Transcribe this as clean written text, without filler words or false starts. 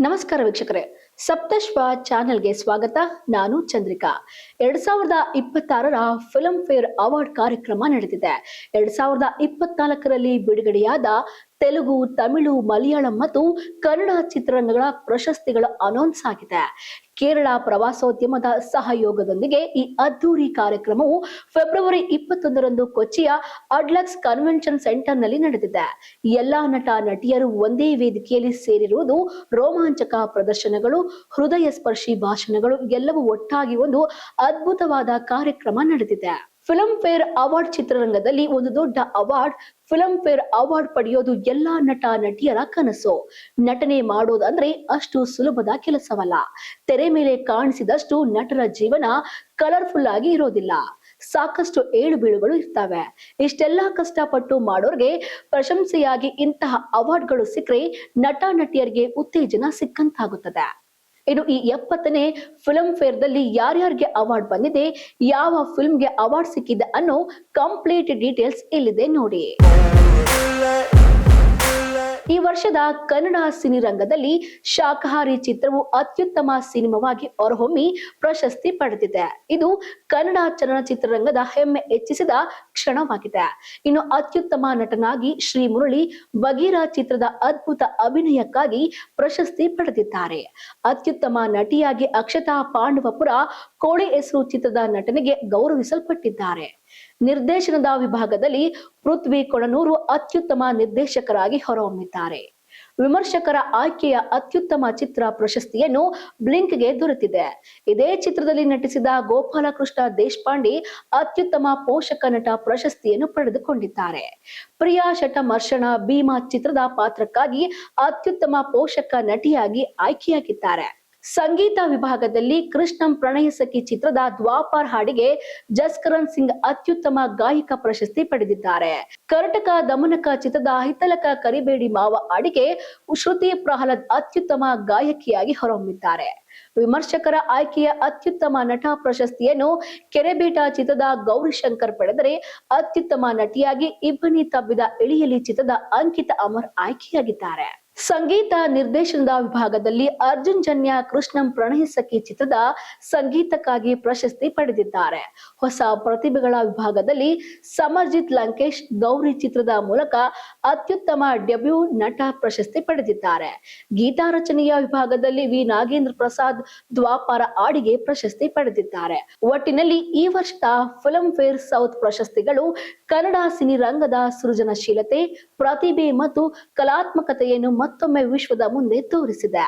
ನಮಸ್ಕಾರ ವೀಕ್ಷಕರೇ, ಸಪ್ತಶ್ವ ಚಾನೆಲ್ಗೆ ಸ್ವಾಗತ. ನಾನು ಚಂದ್ರಿಕಾ. 2026ರ ಫಿಲ್ಮ್ ಫೇರ್ ಅವಾರ್ಡ್ ಕಾರ್ಯಕ್ರಮ ನಡೆದಿದೆ. 2024ರಲ್ಲಿ ಬಿಡುಗಡೆಯಾದ ತೆಲುಗು, ತಮಿಳು, ಮಲಯಾಳಂ ಮತ್ತು ಕನ್ನಡ ಚಿತ್ರರಂಗಗಳ ಪ್ರಶಸ್ತಿಗಳ ಅನೌನ್ಸ್ ಆಗಿದೆ. ಕೇರಳ ಪ್ರವಾಸೋದ್ಯಮದ ಸಹಯೋಗದೊಂದಿಗೆ ಈ ಅದ್ದೂರಿ ಕಾರ್ಯಕ್ರಮವು ಫೆಬ್ರವರಿ 21ರಂದು ಕೊಚ್ಚಿಯ ಅಡ್ಲಕ್ಸ್ ಕನ್ವೆನ್ಷನ್ ಸೆಂಟರ್ನಲ್ಲಿ ನಡೆದಿದೆ. ಎಲ್ಲಾ ನಟ ನಟಿಯರು ಒಂದೇ ವೇದಿಕೆಯಲ್ಲಿ ಸೇರಿರುವುದು, ರೋಮಾಂಚಕ ಪ್ರದರ್ಶನಗಳು, ಹೃದಯ ಸ್ಪರ್ಶಿ ಭಾಷಣಗಳು ಎಲ್ಲವೂ ಒಟ್ಟಾಗಿ ಒಂದು ಅದ್ಭುತವಾದ ಕಾರ್ಯಕ್ರಮ ನಡೆದಿದೆ. ಫಿಲ್ಮ್ ಫೇರ್ ಅವಾರ್ಡ್ ಚಿತ್ರರಂಗದಲ್ಲಿ ಒಂದು ದೊಡ್ಡ ಅವಾರ್ಡ್. ಫಿಲ್ಮ್ ಫೇರ್ ಅವಾರ್ಡ್ ಪಡೆಯೋದು ಎಲ್ಲಾ ನಟ ನಟಿಯರ ಕನಸು. ನಟನೆ ಮಾಡೋದಂದ್ರೆ ಅಷ್ಟು ಸುಲಭದ ಕೆಲಸವಲ್ಲ. ತೆರೆ ಮೇಲೆ ಕಾಣಿಸಿದಷ್ಟು ನಟರ ಜೀವನ ಕಲರ್ಫುಲ್ ಆಗಿ ಇರೋದಿಲ್ಲ. ಸಾಕಷ್ಟು ಏಳು ಬೀಳುಗಳು ಇರ್ತವೆ. ಇಷ್ಟೆಲ್ಲಾ ಕಷ್ಟಪಟ್ಟು ಮಾಡೋರ್ಗೆ ಪ್ರಶಂಸೆಯಾಗಿ ಇಂತಹ ಅವಾರ್ಡ್ಗಳು ಸಿಕ್ಕರೆ ನಟ ನಟಿಯರಿಗೆ ಉತ್ತೇಜನ ಸಿಕ್ಕಂತಾಗುತ್ತದೆ. ಇನ್ನು ಈ 70ನೇ ಫಿಲ್ಮ್ ಫೇರ್ ದಲ್ಲಿ ಯಾರ್ಯಾರಿಗೆ ಅವಾರ್ಡ್ ಬಂದಿದೆ, ಯಾವ ಫಿಲ್ಮ್ಗೆ ಅವಾರ್ಡ್ ಸಿಕ್ಕಿದೆ ಅನ್ನೋ ಕಂಪ್ಲೀಟ್ ಡೀಟೇಲ್ಸ್ ಇಲ್ಲಿದೆ ನೋಡಿ. ಈ ವರ್ಷದ ಕನ್ನಡ ಸಿನಿರಂಗದಲ್ಲಿ ಶಾಕಾಹಾರಿ ಚಿತ್ರವು ಅತ್ಯುತ್ತಮ ಸಿನಿಮಾವಾಗಿ ಹೊರಹೊಮ್ಮಿ ಪ್ರಶಸ್ತಿ ಪಡೆದಿದೆ. ಇದು ಕನ್ನಡ ಚಲನಚಿತ್ರರಂಗದ ಹೆಮ್ಮೆ ಹೆಚ್ಚಿಸಿದ ಕ್ಷಣವಾಗಿದೆ. ಇನ್ನು ಅತ್ಯುತ್ತಮ ನಟನಾಗಿ ಶ್ರೀ ಮುರಳಿ ಬಗೀರ ಚಿತ್ರದ ಅದ್ಭುತ ಅಭಿನಯಕ್ಕಾಗಿ ಪ್ರಶಸ್ತಿ ಪಡೆದಿದ್ದಾರೆ. ಅತ್ಯುತ್ತಮ ನಟಿಯಾಗಿ ಅಕ್ಷತಾ ಪಾಂಡವಪುರ ಕೋಳಿ ಹೆಸರು ಚಿತ್ರದ ನಟನೆಗೆ ಗೌರವಿಸಲ್ಪಟ್ಟಿದ್ದಾರೆ. ನಿರ್ದೇಶನದ ವಿಭಾಗದಲ್ಲಿ ಪೃಥ್ವಿ ಕೊಣನೂರು ಅತ್ಯುತ್ತಮ ನಿರ್ದೇಶಕರಾಗಿ ಹೊರಹೊಮ್ಮಿದ್ದಾರೆ. ವಿಮರ್ಶಕರ ಆಯ್ಕೆಯ ಅತ್ಯುತ್ತಮ ಚಿತ್ರ ಪ್ರಶಸ್ತಿಯನ್ನು ಬ್ಲಿಂಕ್ಗೆ ದೊರೆತಿದೆ. ಇದೇ ಚಿತ್ರದಲ್ಲಿ ನಟಿಸಿದ ಗೋಪಾಲಕೃಷ್ಣ ದೇಶಪಾಂಡೆ ಅತ್ಯುತ್ತಮ ಪೋಷಕ ನಟ ಪ್ರಶಸ್ತಿಯನ್ನು ಪಡೆದುಕೊಂಡಿದ್ದಾರೆ. ಪ್ರಿಯಾ ಶಟಮರ್ಷಣ ಭೀಮಾ ಚಿತ್ರದ ಪಾತ್ರಕ್ಕಾಗಿ ಅತ್ಯುತ್ತಮ ಪೋಷಕ ನಟಿಯಾಗಿ ಆಯ್ಕೆಯಾಗಿದ್ದಾರೆ. ಸಂಗೀತ ವಿಭಾಗದಲ್ಲಿ ಕೃಷ್ಣಂ ಪ್ರಣಯ ಸಖಿ ಚಿತ್ರದ ದ್ವಾಪರ್ ಹಾಡಿಗೆ ಜಸ್ಕರಣ್ ಸಿಂಗ್ ಅತ್ಯುತ್ತಮ ಗಾಯಕ ಪ್ರಶಸ್ತಿ ಪಡೆದಿದ್ದಾರೆ. ಕರ್ಟಕ ದಮನಕ ಚಿತ್ರದ ಹಿತಲಕ ಕರಿಬೇಡಿ ಮಾವ ಹಾಡಿಗೆ ಶ್ರುತಿ ಪ್ರಹ್ಲಾದ್ ಅತ್ಯುತ್ತಮ ಗಾಯಕಿಯಾಗಿ ಹೊರಹೊಮ್ಮಿದ್ದಾರೆ. ವಿಮರ್ಶಕರ ಆಯ್ಕೆಯ ಅತ್ಯುತ್ತಮ ನಟ ಪ್ರಶಸ್ತಿಯನ್ನು ಕೆರೆಬೇಟ ಚಿತ್ರದ ಗೌರಿಶಂಕರ್ ಪಡೆದರೆ, ಅತ್ಯುತ್ತಮ ನಟಿಯಾಗಿ ಇಬ್ಬನಿ ತಬ್ಬಿದ ಇಳಿಯಲಿ ಚಿತ್ರದ ಅಂಕಿತಾ ಅಮರ್ ಆಯ್ಕೆಯಾಗಿದ್ದಾರೆ. ಸಂಗೀತ ನಿರ್ದೇಶನದ ವಿಭಾಗದಲ್ಲಿ ಅರ್ಜುನ್ ಜನ್ಯ ಕೃಷ್ಣಂ ಪ್ರಣಯ ಸಖಿ ಚಿತ್ರದ ಸಂಗೀತಕ್ಕಾಗಿ ಪ್ರಶಸ್ತಿ ಪಡೆದಿದ್ದಾರೆ. ಹೊಸ ಪ್ರತಿಭೆಗಳ ವಿಭಾಗದಲ್ಲಿ ಸಮರ್ಜಿತ್ ಲಂಕೇಶ್ ಗೌರಿ ಚಿತ್ರದ ಮೂಲಕ ಅತ್ಯುತ್ತಮ ಡೆಬ್ಯೂ ನಟ ಪ್ರಶಸ್ತಿ ಪಡೆದಿದ್ದಾರೆ. ಗೀತಾ ರಚನೆಯ ವಿಭಾಗದಲ್ಲಿ ವಿ ನಾಗೇಂದ್ರ ಪ್ರಸಾದ್ ದ್ವಾಪರ ಹಾಡಿಗೆ ಪ್ರಶಸ್ತಿ ಪಡೆದಿದ್ದಾರೆ. ಒಟ್ಟಿನಲ್ಲಿ ಈ ವರ್ಷದ ಫಿಲ್ಮ್ ಫೇರ್ ಸೌತ್ ಪ್ರಶಸ್ತಿಗಳು ಕನ್ನಡ ಸಿನಿರಂಗದ ಸೃಜನಶೀಲತೆ, ಪ್ರತಿಭೆ ಮತ್ತು ಕಲಾತ್ಮಕತೆಯನ್ನು ಮತ್ತೊಮ್ಮೆ ವಿಶ್ವದ ಮುಂದೆ ತೋರಿಸಿದೆ.